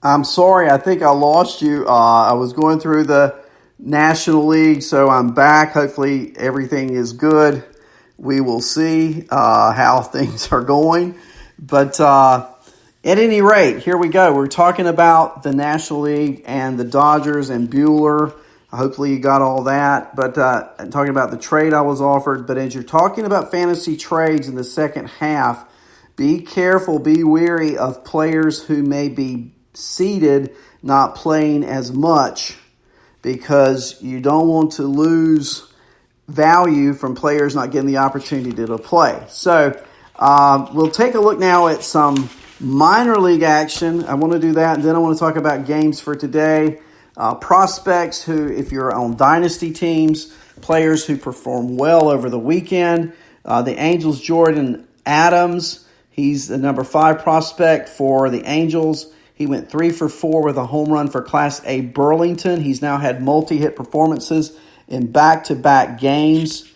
I'm sorry, I think I lost you. I was going through the National League, so I'm back. Hopefully everything is good. We will see how things are going. But at any rate, here we go. We're talking about the National League and the Dodgers and Bueller. Hopefully you got all that. But I'm talking about the trade I was offered. But as you're talking about fantasy trades in the second half, be careful, be wary of players who may be seated, not playing as much, because you don't want to lose value from players not getting the opportunity to play. So we'll take a look now at some minor league action. I want to do that, and then I want to talk about games for today. Prospects who, if you're on dynasty teams, players who perform well over the weekend. The Angels, Jordan Adams, he's the number 5 prospect for the Angels. He went 3 for 4 with a home run for Class A Burlington. He's now had multi-hit performances in back-to-back games.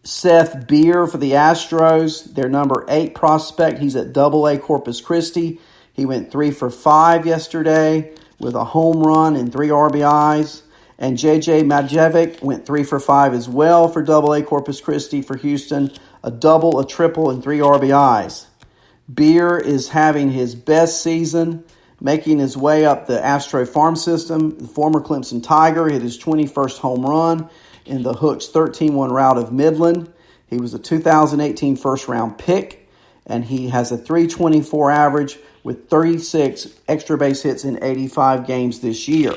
Seth Beer for the Astros, their number 8 prospect. He's at Double-A Corpus Christi. He went 3 for 5 yesterday with a home run and 3 RBIs. And J.J. Majevic went 3 for 5 as well for Double-A Corpus Christi for Houston. A double, a triple, and 3 RBIs. Beer is having his best season, making his way up the Astro farm system. The former Clemson Tiger hit his 21st home run in the Hooks 13-1 rout of Midland. He was a 2018 first-round pick, and he has a .324 average with 36 extra base hits in 85 games this year.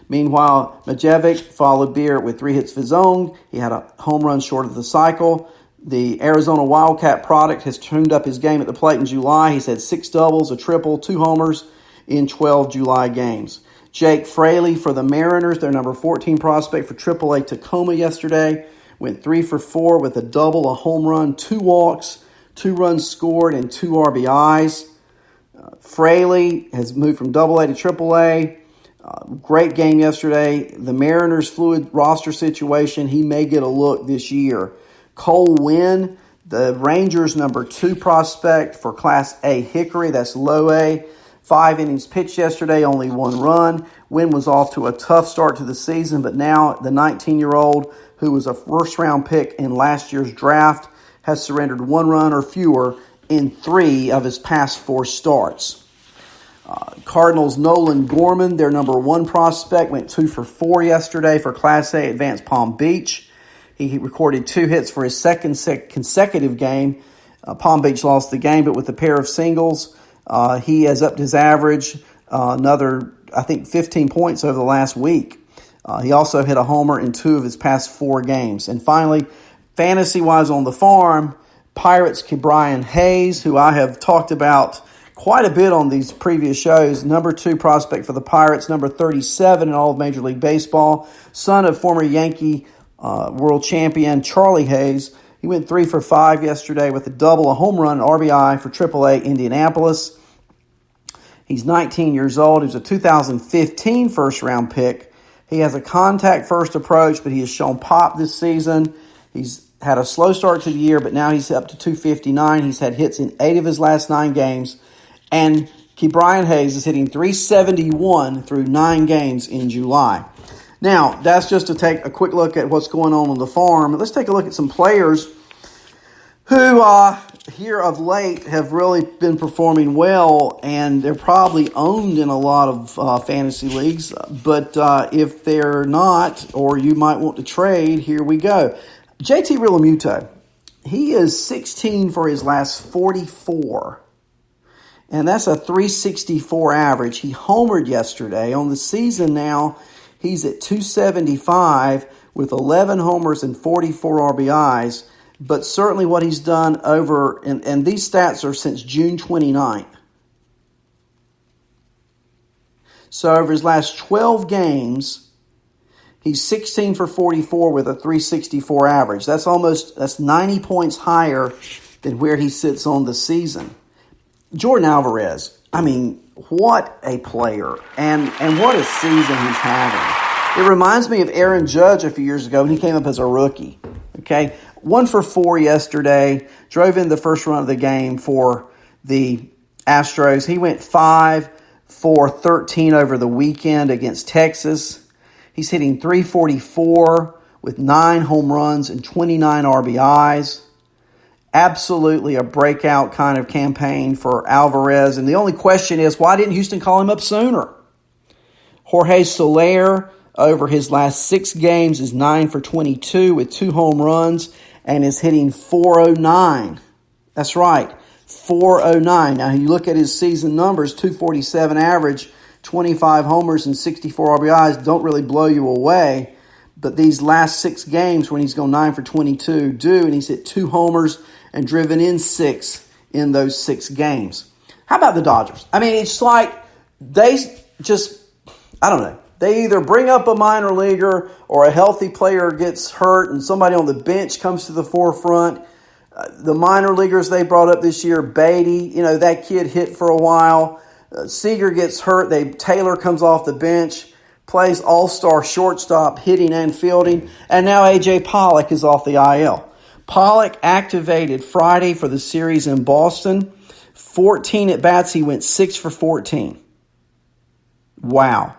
Meanwhile, Majevic followed Beer with 3 hits of his own. He had a home run short of the cycle. The Arizona Wildcat product has tuned up his game at the plate in July. He's had 6 doubles, a triple, 2 homers in 12 July games. Jake Fraley for the Mariners, their number 14 prospect for AAA Tacoma yesterday, went 3 for 4 with a double, a home run, 2 walks, 2 runs scored, and 2 RBIs. Fraley has moved from AA to AAA. Great game yesterday. The Mariners' fluid roster situation, he may get a look this year. Cole Winn, the Rangers' number 2 prospect for Class A Hickory, that's low A. 5 innings pitched yesterday, only 1 run. Winn was off to a tough start to the season, but now the 19-year-old, who was a first-round pick in last year's draft, has surrendered 1 run or fewer in 3 of his past 4 starts. Cardinals' Nolan Gorman, their number 1 prospect, went 2 for 4 yesterday for Class A Advanced Palm Beach. He recorded 2 hits for his second consecutive game. Palm Beach lost the game, but with a pair of singles, he has upped his average another, 15 points over the last week. He also hit a homer in 2 of his past 4 games. And finally, fantasy-wise on the farm, Pirates' Ke'Bryan Hayes, who I have talked about quite a bit on these previous shows, number 2 prospect for the Pirates, number 37 in all of Major League Baseball, son of former Yankee world champion Charlie Hayes. He went 3 for 5 yesterday with a double, a home run, RBI for AAA Indianapolis. He's 19 years old. He was a 2015 first-round pick. He has a contact-first approach, but he has shown pop this season. He's had a slow start to the year, but now he's up to 259. He's had hits in 8 of his last 9 games. And Ke'Bryan Hayes is hitting .371 through 9 games in July. Now, that's just to take a quick look at what's going on the farm. Let's take a look at some players who here of late have really been performing well, and they're probably owned in a lot of fantasy leagues. But if they're not, or you might want to trade, here we go. JT Realmuto, he is 16 for his last 44. And that's a .364 average. He homered yesterday. On the season now, he's at .275 with 11 homers and 44 RBIs. But certainly what he's done over, and these stats are since June 29th. So over his last 12 games, he's 16 for 44 with a .364 average. That's 90 points higher than where he sits on the season. Jordan Alvarez, what a player, and what a season he's having. It reminds me of Aaron Judge a few years ago when he came up as a rookie. Okay, 1 for 4 yesterday, drove in the first run of the game for the Astros. He went 5 for 13 over the weekend against Texas. He's hitting .344 with 9 home runs and 29 RBIs. Absolutely a breakout kind of campaign for Alvarez. And the only question is, why didn't Houston call him up sooner? Jorge Soler, over his last 6 games, is 9 for 22 with 2 home runs and is hitting .409. That's right, .409. Now, you look at his season numbers, .247 average, 25 homers and 64 RBIs don't really blow you away. But these last 6 games when he's gone 9 for 22 do, and he's hit 2 homers and driven in 6 in those 6 games. How about the Dodgers? I mean, it's like they just, I don't know. They either bring up a minor leaguer or a healthy player gets hurt and somebody on the bench comes to the forefront. The minor leaguers they brought up this year, Beatty, that kid hit for a while. Seager gets hurt. Taylor comes off the bench, plays all-star shortstop, hitting and fielding. And now A.J. Pollock is off the IL. Pollock activated Friday for the series in Boston. 14 at-bats, he went 6 for 14. Wow.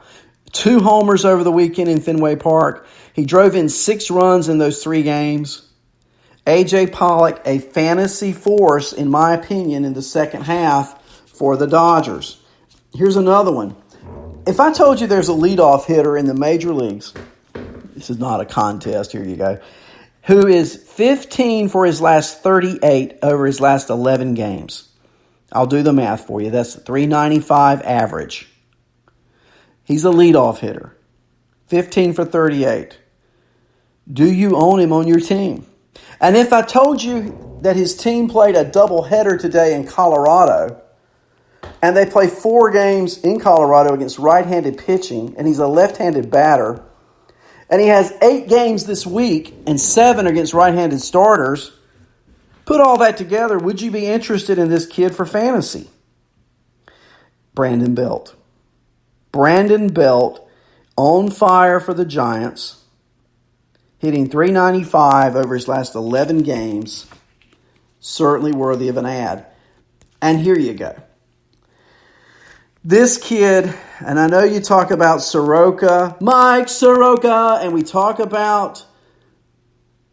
2 homers over the weekend in Fenway Park. He drove in 6 runs in those 3 games. A.J. Pollock, a fantasy force, in my opinion, in the second half for the Dodgers. Here's another one. If I told you there's a leadoff hitter in the major leagues, this is not a contest, here you go, who is 15 for his last 38 over his last 11 games. I'll do the math for you. That's .395 average. He's a leadoff hitter. 15 for 38. Do you own him on your team? And if I told you that his team played a doubleheader today in Colorado, and they play 4 games in Colorado against right-handed pitching, and he's a left-handed batter, and he has 8 games this week and 7 against right-handed starters, put all that together, would you be interested in this kid for fantasy? Brandon Belt. Brandon Belt on fire for the Giants, hitting .395 over his last 11 games. Certainly worthy of an ad. And here you go. This kid, and I know you talk about Soroka, Mike Soroka, and we talk about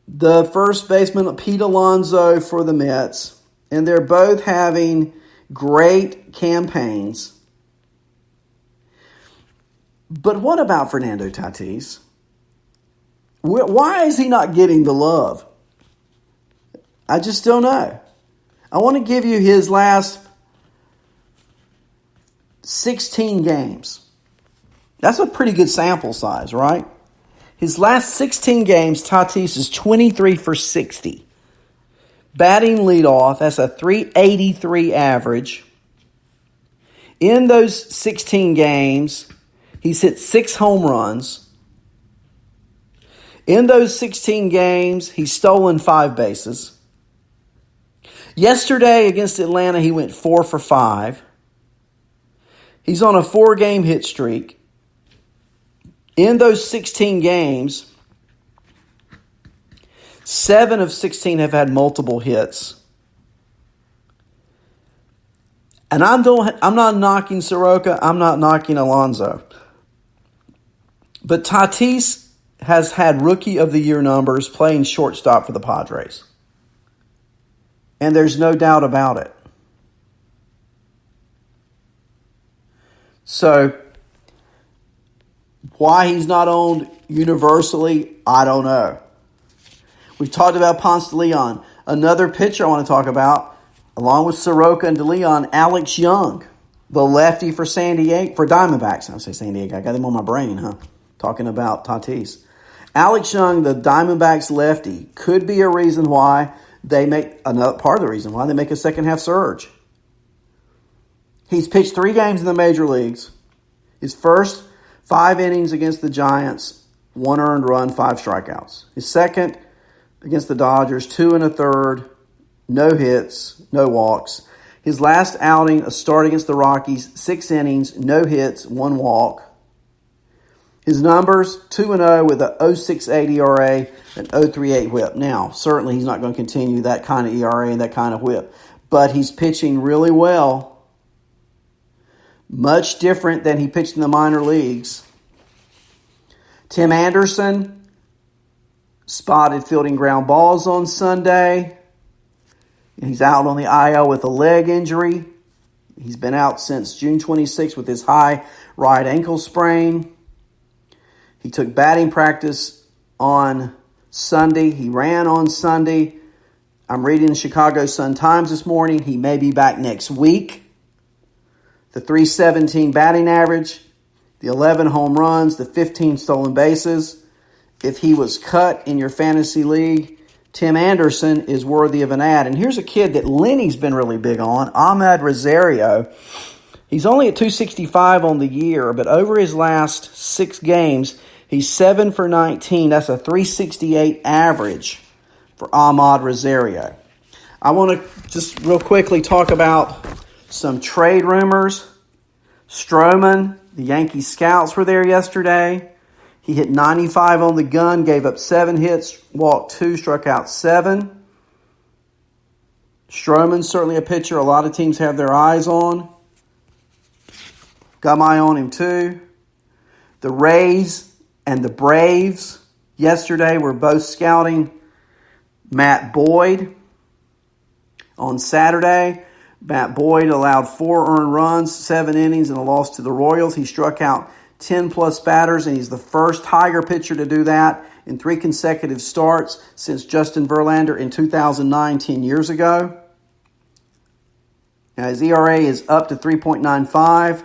the first baseman, Pete Alonso, for the Mets, and they're both having great campaigns. But what about Fernando Tatis? Why is he not getting the love? I just don't know. I want to give you his last 16 games. That's a pretty good sample size, right? His last 16 games, Tatis is 23 for 60. Batting leadoff, that's a .383 average. In those 16 games, he's hit 6 home runs. In those 16 games, he's stolen 5 bases. Yesterday against Atlanta, he went 4 for 5. He's on a 4-game hit streak. In those 16 games, 7 of 16 have had multiple hits. And I'm not knocking Soroka. I'm not knocking Alonso. But Tatis has had Rookie of the Year numbers playing shortstop for the Padres. And there's no doubt about it. So, why he's not owned universally, I don't know. We've talked about Ponce de Leon. Another pitcher I want to talk about, along with Soroka and de Leon, Alex Young, the lefty for San Diego, for Diamondbacks. I say San Diego, I got him on my brain, huh? Talking about Tatis. Alex Young, the Diamondbacks lefty, could be a reason why they make, another part of the reason why they make a second half surge. He's pitched 3 games in the major leagues. His first 5 innings against the Giants, 1 earned run, 5 strikeouts. His second against the Dodgers, 2 1/3, no hits, no walks. His last outing, a start against the Rockies, 6 innings, no hits, 1 walk. His numbers, 2-0 with a .068 ERA and .038 whip. Now, certainly he's not going to continue that kind of ERA and that kind of whip, but he's pitching really well. Much different than he pitched in the minor leagues. Tim Anderson spotted fielding ground balls on Sunday. He's out on the IL with a leg injury. He's been out since June 26th with his high right ankle sprain. He took batting practice on Sunday. He ran on Sunday. I'm reading the Chicago Sun-Times this morning. He may be back next week. The .317 batting average, the 11 home runs, the 15 stolen bases. If he was cut in your fantasy league, Tim Anderson is worthy of an ad. And here's a kid that Lenny's been really big on, Ahmed Rosario. He's only at 265 on the year, but over his last 6 games, he's 7 for 19. That's a .368 average for Ahmed Rosario. I want to just real quickly talk about some trade rumors. Stroman, the Yankee scouts were there yesterday. He hit 95 on the gun, gave up 7 hits, walked 2, struck out 7. Stroman's certainly a pitcher a lot of teams have their eyes on. Got my eye on him too. The Rays and the Braves yesterday were both scouting Matt Boyd. On Saturday, Matt Boyd allowed 4 earned runs, 7 innings, and a loss to the Royals. He struck out 10-plus batters, and he's the first Tiger pitcher to do that in 3 consecutive starts since Justin Verlander in 2009, 10 years ago. Now, his ERA is up to 3.95.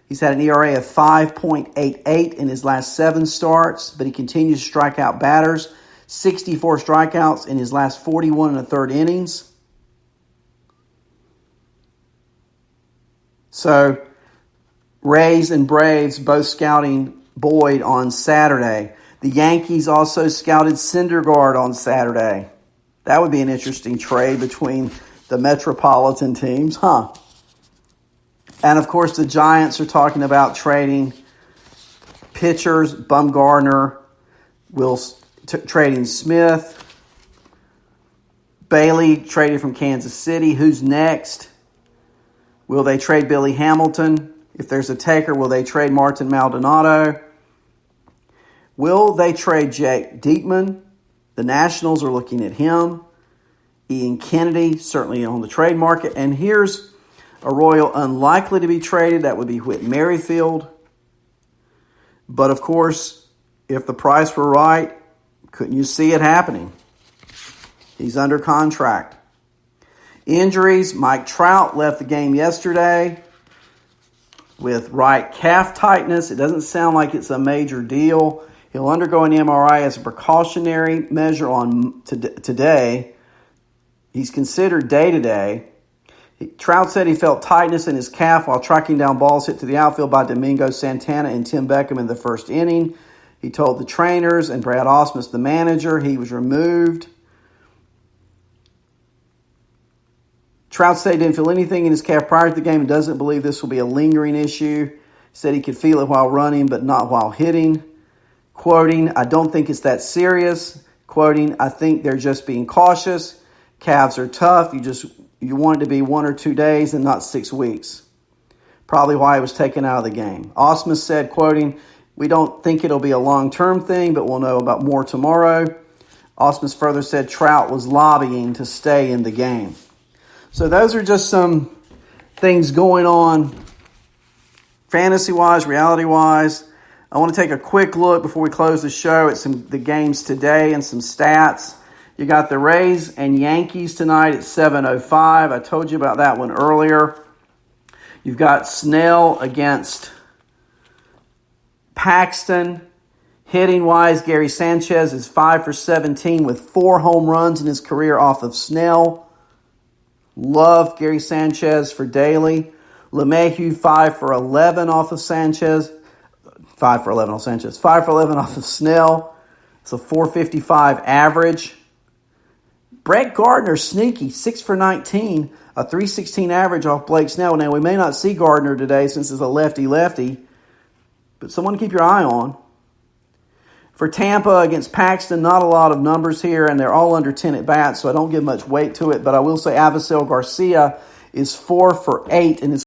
He's had an ERA of 5.88 in his last 7 starts, but he continues to strike out batters. 64 strikeouts in his last 41 1/3 innings. So, Rays and Braves both scouting Boyd on Saturday. The Yankees also scouted Syndergaard on Saturday. That would be an interesting trade between the metropolitan teams, huh? And, of course, the Giants are talking about trading pitchers. Bumgarner, trading Smith. Bailey traded from Kansas City. Who's next? Will they trade Billy Hamilton? If there's a taker, will they trade Martin Maldonado? Will they trade Jake Diekman? The Nationals are looking at him. Ian Kennedy, certainly on the trade market. And here's a Royal unlikely to be traded. That would be Whit Merrifield. But, of course, if the price were right, couldn't you see it happening? He's under contract. Injuries. Mike Trout left the game yesterday with right calf tightness. It doesn't sound like it's a major deal. He'll undergo an MRI as a precautionary measure on today. He's considered day-to-day. Trout said he felt tightness in his calf while tracking down balls hit to the outfield by Domingo Santana and Tim Beckham in the first inning. He told the trainers and Brad Ausmus, the manager, he was removed. Trout said he didn't feel anything in his calf prior to the game and doesn't believe this will be a lingering issue. He said he could feel it while running but not while hitting. Quoting, I don't think it's that serious. Quoting, I think they're just being cautious. Calves are tough. You want it to be 1 or 2 days and not 6 weeks. Probably why he was taken out of the game. Ausmus said, quoting, we don't think it'll be a long-term thing, but we'll know about more tomorrow. Ausmus further said Trout was lobbying to stay in the game. So those are just some things going on fantasy-wise, reality-wise. I want to take a quick look before we close the show at the games today and some stats. You got the Rays and Yankees tonight at 7:05. I told you about that one earlier. You've got Snell against Paxton. Hitting-wise, Gary Sanchez is 5 for 17 with 4 home runs in his career off of Snell. Love Gary Sanchez for daily. LeMahieu 5 for 11 off of Sanchez. 5 for 11 off Sanchez. 5 for 11 off of Snell. It's a 4.55 average. Brett Gardner, sneaky, 6 for 19, a 3.16 average off Blake Snell. Now, we may not see Gardner today since it's a lefty-lefty, but someone to keep your eye on. For Tampa against Paxton, not a lot of numbers here, and they're all under 10 at bats, so I don't give much weight to it. But I will say Avisail Garcia is 4 for 8 in his